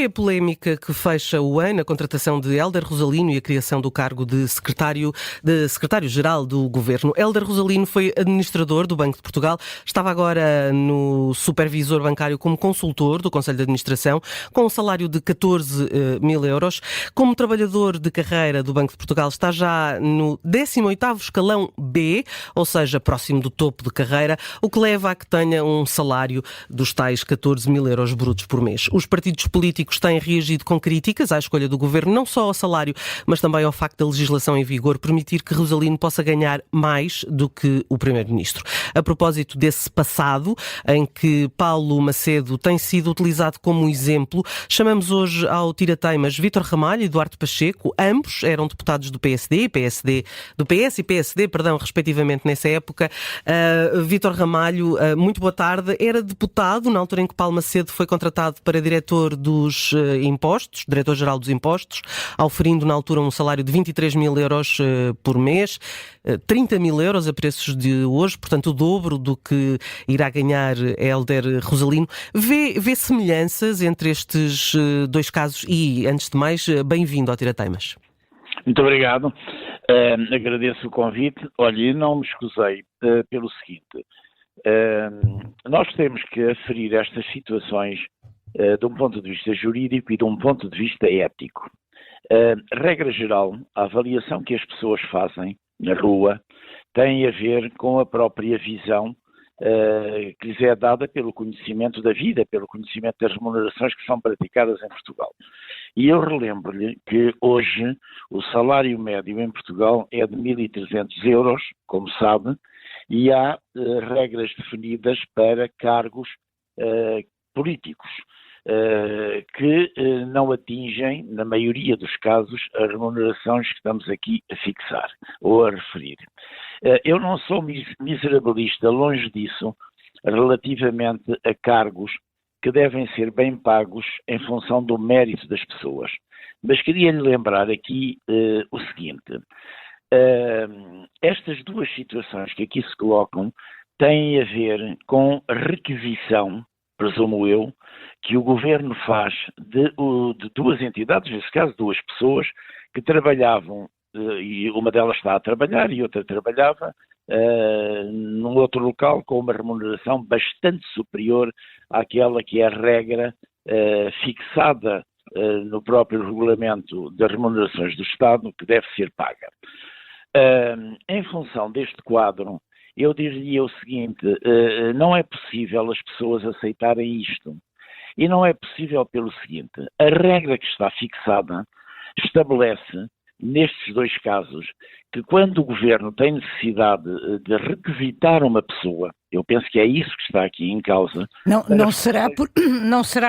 Foi a polémica que fecha o ano, a contratação de Hélder Rosalino e a criação do cargo de secretário-geral do Governo. Hélder Rosalino foi administrador do Banco de Portugal, estava agora no supervisor bancário como consultor do Conselho de Administração, com um salário de 14 mil euros. Como trabalhador de carreira do Banco de Portugal, está já no 18º escalão B, ou seja, próximo do topo de carreira, o que leva a que tenha um salário dos tais 14 mil euros brutos por mês. Os partidos políticos têm reagido com críticas à escolha do Governo, não só ao salário, mas também ao facto da legislação em vigor permitir que Rosalino possa ganhar mais do que o Primeiro-Ministro. A propósito desse passado, em que Paulo Macedo tem sido utilizado como exemplo, chamamos hoje ao tirateimas Vítor Ramalho e Duarte Pacheco. Ambos eram deputados do PSD e PSD, respectivamente, nessa época. Vítor Ramalho, muito boa tarde. Era deputado na altura em que Paulo Macedo foi contratado para diretor dos impostos, diretor-geral dos impostos, auferindo na altura um salário de 23 mil euros por mês, 30 mil euros a preços de hoje, portanto o dobro do que irá ganhar Hélder Rosalino. Vê semelhanças entre estes dois casos e, antes de mais, bem-vindo ao Tirateimas. Muito obrigado. Agradeço o convite. Olha, eu não me escusei pelo seguinte. Nós temos que aferir estas situações de um ponto de vista jurídico e de um ponto de vista ético. Regra geral, a avaliação que as pessoas fazem na rua tem a ver com a própria visão que lhes é dada pelo conhecimento da vida, pelo conhecimento das remunerações que são praticadas em Portugal. E eu relembro-lhe que hoje o salário médio em Portugal é de 1.300 euros, como sabe, e há regras definidas para cargos políticos que não atingem, na maioria dos casos, as remunerações que estamos aqui a fixar ou a referir. Eu não sou miserabilista, longe disso, relativamente a cargos que devem ser bem pagos em função do mérito das pessoas. Mas queria-lhe lembrar aqui o seguinte. Estas duas situações que aqui se colocam têm a ver com requisição, presumo eu, que o Governo faz de duas entidades, nesse caso duas pessoas, que trabalhavam, e uma delas está a trabalhar e outra trabalhava num outro local com uma remuneração bastante superior àquela que é a regra fixada no próprio regulamento das remunerações do Estado, que deve ser paga. Em função deste quadro, eu diria o seguinte, não é possível as pessoas aceitarem isto. E não é possível pelo seguinte, a regra que está fixada estabelece, nestes dois casos, que quando o Governo tem necessidade de requisitar uma pessoa, eu penso que é isso que está aqui em causa. Não será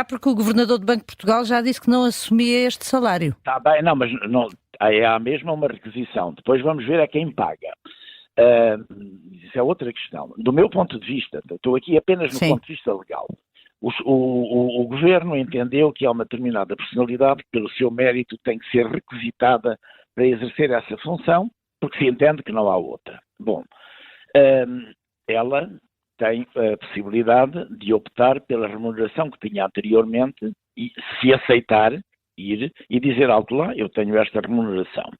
porque o Governador do Banco de Portugal já disse que não assumia este salário? Está bem, não, mas não, é a mesma uma requisição. Depois vamos ver a quem paga. Isso é outra questão. Do meu ponto de vista, estou aqui apenas no ponto de vista legal. O Governo entendeu que há uma determinada personalidade que, pelo seu mérito, tem que ser requisitada para exercer essa função, porque se entende que não há outra. Bom, ela tem a possibilidade de optar pela remuneração que tinha anteriormente e, se aceitar, ir e dizer alto lá, eu tenho esta remuneração.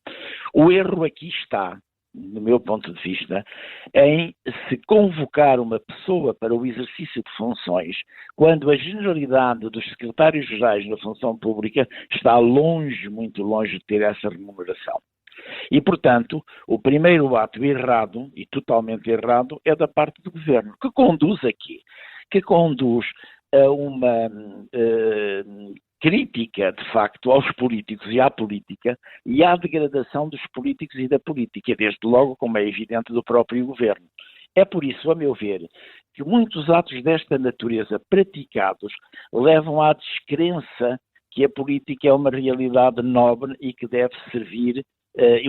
O erro aqui está, do meu ponto de vista, em se convocar uma pessoa para o exercício de funções, quando a generalidade dos secretários-gerais na função pública está longe, muito longe de ter essa remuneração. E, portanto, o primeiro ato errado, e totalmente errado, é da parte do Governo, que conduz aqui, que conduz a uma crítica, de facto, aos políticos e à política e à degradação dos políticos e da política, desde logo, como é evidente, do próprio Governo. É por isso, a meu ver, que muitos atos desta natureza praticados levam à descrença que a política é uma realidade nobre e que deve servir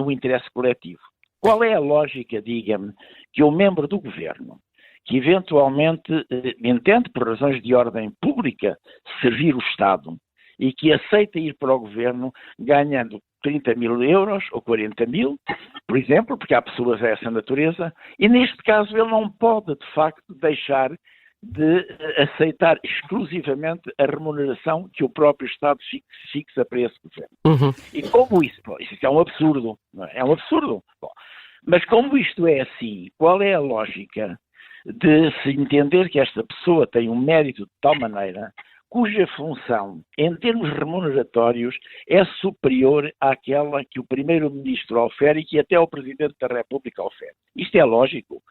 o interesse coletivo. Qual é a lógica, diga-me, que um membro do Governo, que eventualmente entende, por razões de ordem pública, servir o Estado, e que aceita ir para o Governo ganhando 30 mil euros ou 40 mil, por exemplo, porque há pessoas dessa natureza, e neste caso ele não pode, de facto, deixar de aceitar exclusivamente a remuneração que o próprio Estado fixa para esse governo. E como isso é um absurdo, não é? É um absurdo. Bom, mas como isto é assim, qual é a lógica de se entender que esta pessoa tem um mérito de tal maneira cuja função, em termos remuneratórios, é superior àquela que o Primeiro-Ministro ofere e que até o Presidente da República ofere? Isto é lógico?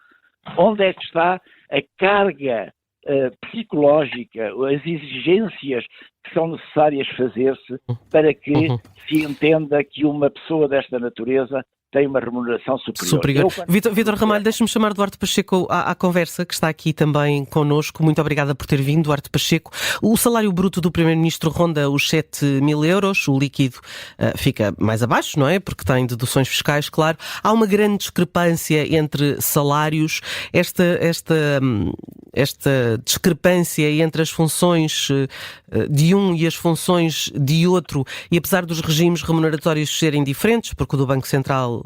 Onde é que está a carga psicológica, as exigências que são necessárias fazer-se para que se entenda que uma pessoa desta natureza tem uma remuneração superior. Vítor Ramalho, deixe-me chamar Duarte Pacheco à conversa, que está aqui também connosco. Muito obrigada por ter vindo, Duarte Pacheco. O salário bruto do Primeiro-Ministro ronda os 7.000 euros, o líquido fica mais abaixo, não é? Porque tem deduções fiscais, claro. Há uma grande discrepância entre salários. Esta discrepância entre as funções de um e as funções de outro, e apesar dos regimes remuneratórios serem diferentes, porque o do Banco Central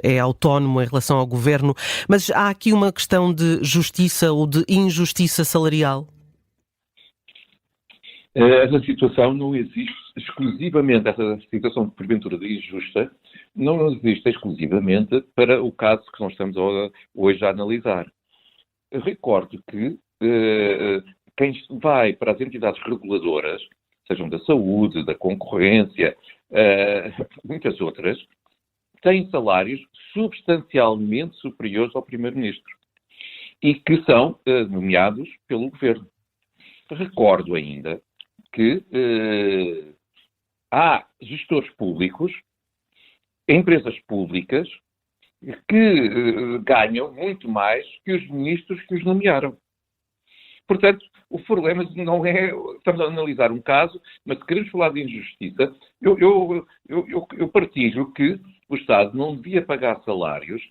é autónomo em relação ao governo, mas há aqui uma questão de justiça ou de injustiça salarial? Essa situação não existe exclusivamente, essa situação de porventura de injusta, não existe exclusivamente para o caso que nós estamos hoje a analisar. Eu recordo que quem vai para as entidades reguladoras, sejam da saúde, da concorrência, muitas outras, têm salários substancialmente superiores ao Primeiro-Ministro e que são nomeados pelo Governo. Recordo ainda que há gestores públicos, empresas públicas, que ganham muito mais que os ministros que os nomearam. Portanto, o problema não é... Estamos a analisar um caso, mas se queremos falar de injustiça, eu partilho que o Estado não devia pagar salários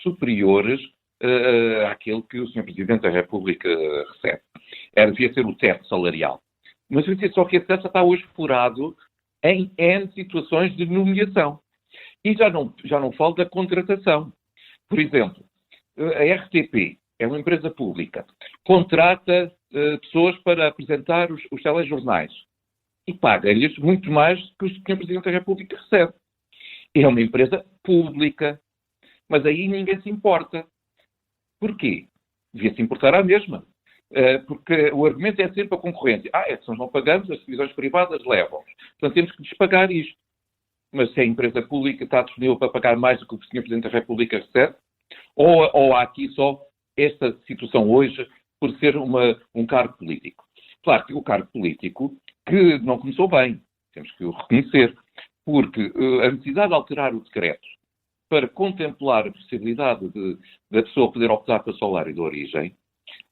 superiores àquele que o Sr. Presidente da República recebe. Devia ser o teto salarial. Mas eu disse só que esse teto está hoje explorado em N situações de nomeação. E já não falo da contratação. Por exemplo, a RTP é uma empresa pública, contrata pessoas para apresentar os telejornais e paga-lhes muito mais que o Sr. Presidente da República recebe. É uma empresa pública, mas aí ninguém se importa. Porquê? Devia-se importar à mesma. Porque o argumento é sempre a concorrência. É que se nós não pagamos, as televisões privadas levam-nos. Portanto, temos que lhes pagar isto. Mas se a empresa pública está disponível para pagar mais do que o Sr. Presidente da República recebe, ou há aqui só esta situação hoje por ser um cargo político. Claro que o cargo político que não começou bem, temos que o reconhecer, porque a necessidade de alterar o decreto para contemplar a possibilidade da pessoa poder optar pelo salário de origem,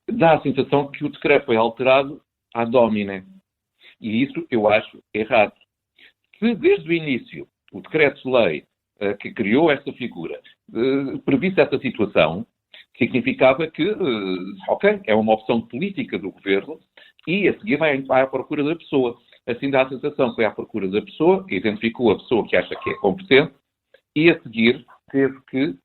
dá a sensação que o decreto foi alterado ad hominem. E isso eu acho errado. Se desde o início o decreto-lei que criou esta figura previsse essa situação, significava que, é uma opção política do governo e a seguir vai à procura da pessoa. Assim dá a sensação que foi à procura da pessoa, identificou a pessoa que acha que é competente e a seguir teve que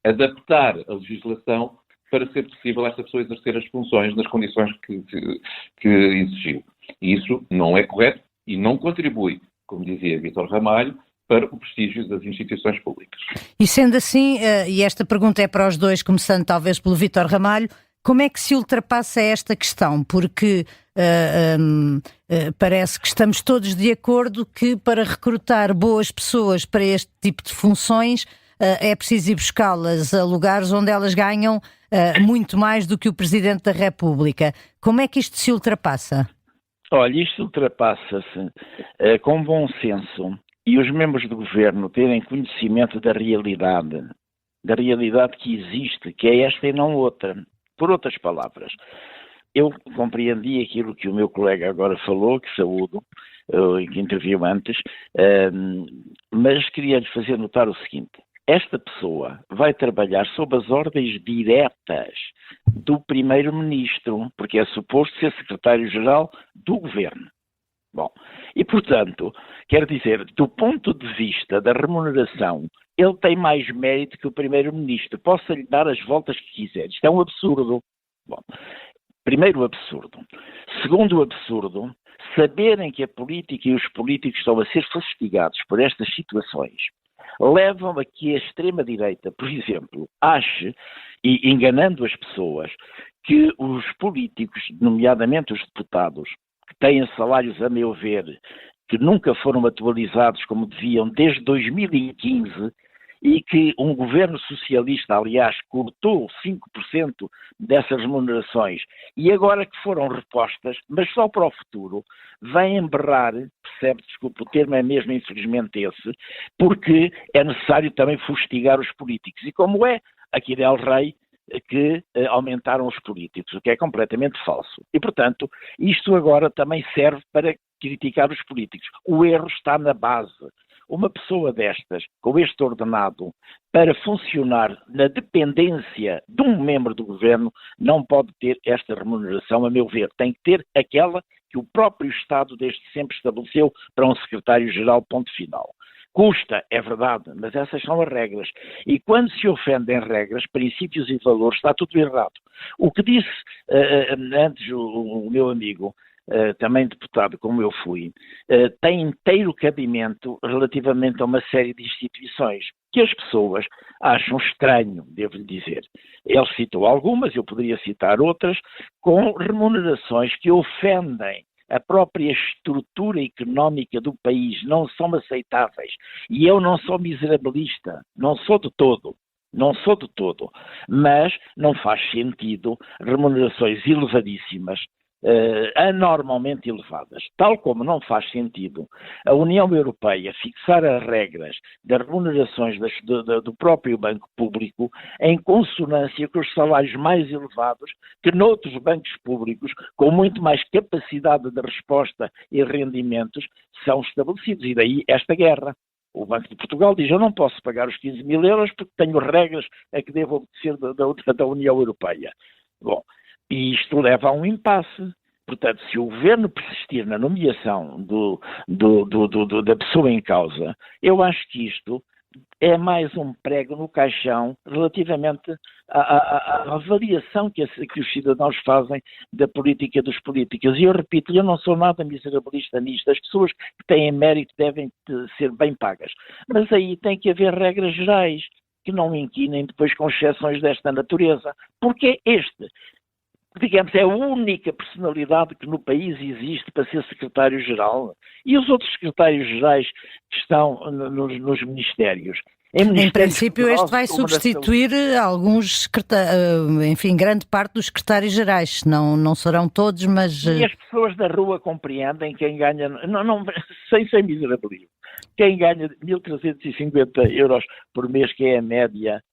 adaptar a legislação para ser possível esta pessoa exercer as funções nas condições que exigiu. E isso não é correto e não contribui, como dizia Vítor Ramalho, para o prestígio das instituições públicas. E sendo assim, e esta pergunta é para os dois, começando talvez pelo Vítor Ramalho, como é que se ultrapassa esta questão? Porque parece que estamos todos de acordo que para recrutar boas pessoas para este tipo de funções é preciso ir buscá-las a lugares onde elas ganham muito mais do que o Presidente da República. Como é que isto se ultrapassa? Olha, isto ultrapassa-se com bom senso e os membros do governo terem conhecimento da realidade que existe, que é esta e não outra. Por outras palavras, eu compreendi aquilo que o meu colega agora falou, que saúdo, que interviu antes, mas queria-lhe fazer notar o seguinte: esta pessoa vai trabalhar sob as ordens diretas do Primeiro-Ministro, porque é suposto ser Secretário-Geral do Governo. Bom, e portanto, quer dizer, do ponto de vista da remuneração, ele tem mais mérito que o Primeiro-Ministro. Possa-lhe dar as voltas que quiser. Isto é um absurdo. Bom, Primeiro absurdo. Segundo absurdo, saberem que a política e os políticos estão a ser fustigados por estas situações levam a que a extrema-direita, por exemplo, ache, e enganando as pessoas, que os políticos, nomeadamente os deputados, que têm salários, a meu ver, que nunca foram atualizados como deviam desde 2015, e que um governo socialista, aliás, cortou 5% dessas remunerações e agora que foram repostas, mas só para o futuro, vêm emberrar, percebe, desculpe, o termo é mesmo infelizmente esse, porque é necessário também fustigar os políticos. E como é aqui de El Rei, que aumentaram os políticos, o que é completamente falso. E, portanto, isto agora também serve para criticar os políticos. O erro está na base. Uma pessoa destas, com este ordenado, para funcionar na dependência de um membro do governo, não pode ter esta remuneração, a meu ver. Tem que ter aquela que o próprio Estado desde sempre estabeleceu para um secretário-geral, ponto final. Custa, é verdade, mas essas são as regras. E quando se ofendem regras, princípios e valores, está tudo errado. O que disse antes o meu amigo, também deputado como eu fui, tem inteiro cabimento relativamente a uma série de instituições que as pessoas acham estranho, devo-lhe dizer. Ele citou algumas, eu poderia citar outras, com remunerações que ofendem a própria estrutura económica do país, não são aceitáveis. E eu não sou miserabilista, não sou de todo, mas não faz sentido remunerações elevadíssimas, anormalmente elevadas, tal como não faz sentido a União Europeia fixar as regras das remunerações do próprio banco público em consonância com os salários mais elevados que noutros bancos públicos, com muito mais capacidade de resposta e rendimentos, são estabelecidos. E daí esta guerra. O Banco de Portugal diz, eu não posso pagar os 15 mil euros porque tenho regras a que devo obedecer da União Europeia. Bom, e isto leva a um impasse. Portanto, se o governo persistir na nomeação da pessoa em causa, eu acho que isto é mais um prego no caixão relativamente à avaliação que os cidadãos fazem da política dos políticos. E eu repito, eu não sou nada miserabilista nisto. As pessoas que têm mérito devem ser bem pagas. Mas aí tem que haver regras gerais que não inquinem depois com exceções desta natureza. Porque digamos, é a única personalidade que no país existe para ser secretário-geral. E os outros secretários-gerais que estão nos ministérios? Em princípio, este vai substituir alguns, enfim, grande parte dos secretários-gerais. Não serão todos, mas... E as pessoas da rua compreendem quem ganha... sem miserabilismo. Quem ganha 1.350 euros por mês, que é a média...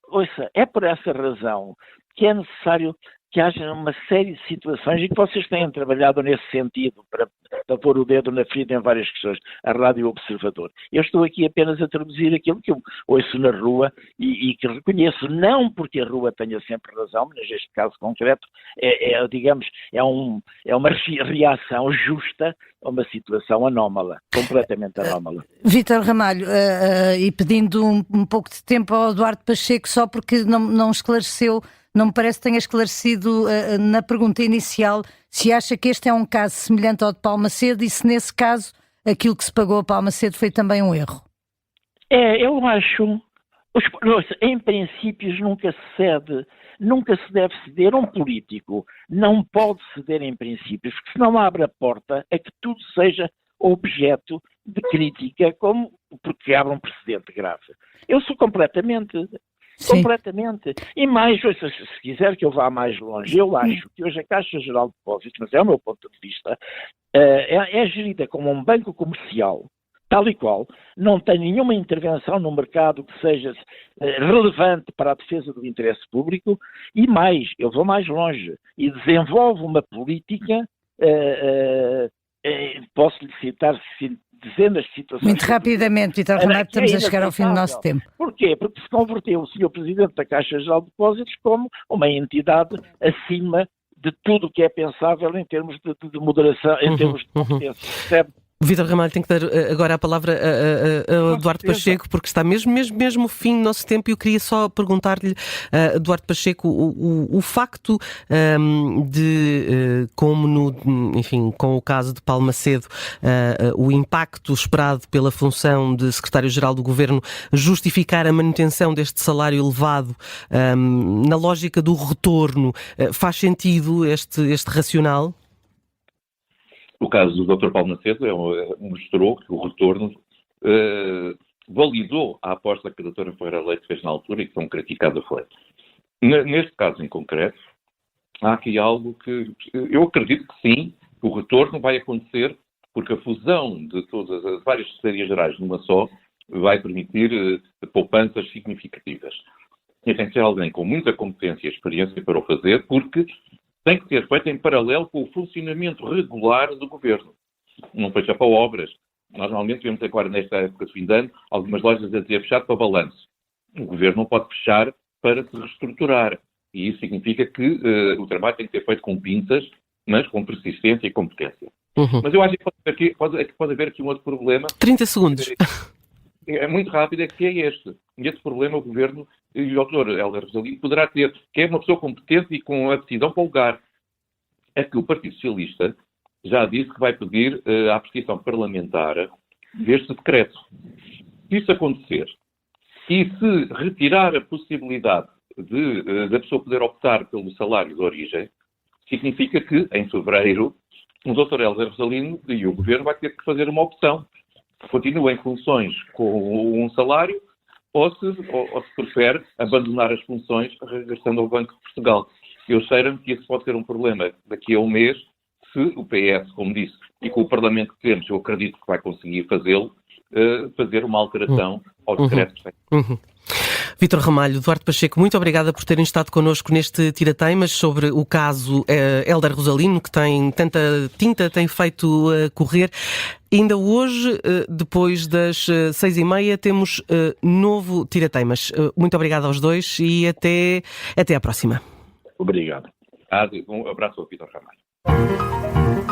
ouça, é por essa razão que é necessário que haja uma série de situações e que vocês tenham trabalhado nesse sentido para pôr o dedo na ferida em várias questões, a Rádio Observador. Eu estou aqui apenas a traduzir aquilo que eu ouço na rua e que reconheço, não porque a rua tenha sempre razão, mas neste caso concreto é uma reação justa a uma situação anómala, completamente anómala. Vítor Ramalho, e pedindo um pouco de tempo ao Eduardo Pacheco, só porque não esclareceu, não me parece que tenha esclarecido na pergunta inicial se acha que este é um caso semelhante ao de Palmacedo e se nesse caso aquilo que se pagou a Palmacedo foi também um erro. Eu acho, em princípios nunca se deve ceder. Um político não pode ceder em princípios, porque senão abre a porta a que tudo seja objeto de crítica, porque abre um precedente grave. Eu sou completamente. E mais, se quiser que eu vá mais longe, eu acho que hoje a Caixa Geral de Depósitos, mas é o meu ponto de vista, é gerida como um banco comercial, tal e qual, não tem nenhuma intervenção no mercado que seja relevante para a defesa do interesse público, e mais, eu vou mais longe, e desenvolve uma política, posso-lhe citar dezenas de situações... Muito rapidamente, Vítor Ramalho, estamos a chegar ao fim do nosso tempo. Porquê? Porque se converteu o Sr. Presidente da Caixa Geral de Depósitos como uma entidade acima de tudo o que é pensável em termos de moderação, em termos de competência, percebe? Vítor Ramalho, tem que dar agora a palavra a Duarte Pacheco, porque está mesmo o fim do nosso tempo, e eu queria só perguntar-lhe, Duarte Pacheco, o facto de, como enfim, com o caso de Paulo Macedo, o impacto esperado pela função de secretário-geral do Governo justificar a manutenção deste salário elevado, na lógica do retorno, faz sentido este racional? O caso do Dr. Paulo Macedo mostrou que o retorno validou a aposta que a Dra. Ferreira Leite fez na altura e que tão criticada foi. Neste caso em concreto, há aqui algo que eu acredito que sim, o retorno vai acontecer porque a fusão de todas as várias secretarias gerais numa só vai permitir poupanças significativas. E tem que ser alguém com muita competência e experiência para o fazer, porque tem que ser feito em paralelo com o funcionamento regular do Governo. Não fecha para obras. Nós normalmente vemos agora, nesta época de fim de ano, algumas lojas a dizer fechado para balanço. O Governo não pode fechar para se reestruturar. E isso significa que o trabalho tem que ser feito com pinças, mas com persistência e competência. Mas eu acho que pode haver aqui um outro problema. 30 segundos. É muito rápido, que é este. E esse problema o Governo e o Dr. Hélder Rosalino poderá ter, que é uma pessoa competente e com aptidão para o lugar. É que o Partido Socialista já disse que vai pedir a apreciação parlamentar deste decreto. Se isso acontecer e se retirar a possibilidade da pessoa poder optar pelo salário de origem, significa que, em fevereiro, o Dr. Hélder Rosalino e o Governo vai ter que fazer uma opção. Continua em funções com um salário ou se prefere abandonar as funções regressando ao Banco de Portugal. Eu cheiro-me que isso pode ser um problema daqui a um mês, se o PS, como disse, e com o Parlamento que temos, eu acredito que vai conseguir fazê-lo, fazer uma alteração ao decreto. Vítor Ramalho, Duarte Pacheco, muito obrigada por terem estado connosco neste Tirateimas sobre o caso Hélder Rosalino, que tem tanta tinta, tem feito correr. Ainda hoje, depois das 6h30, temos novo Tirateimas. Muito obrigada aos dois e até à próxima. Obrigado. Um abraço ao Vítor Ramalho.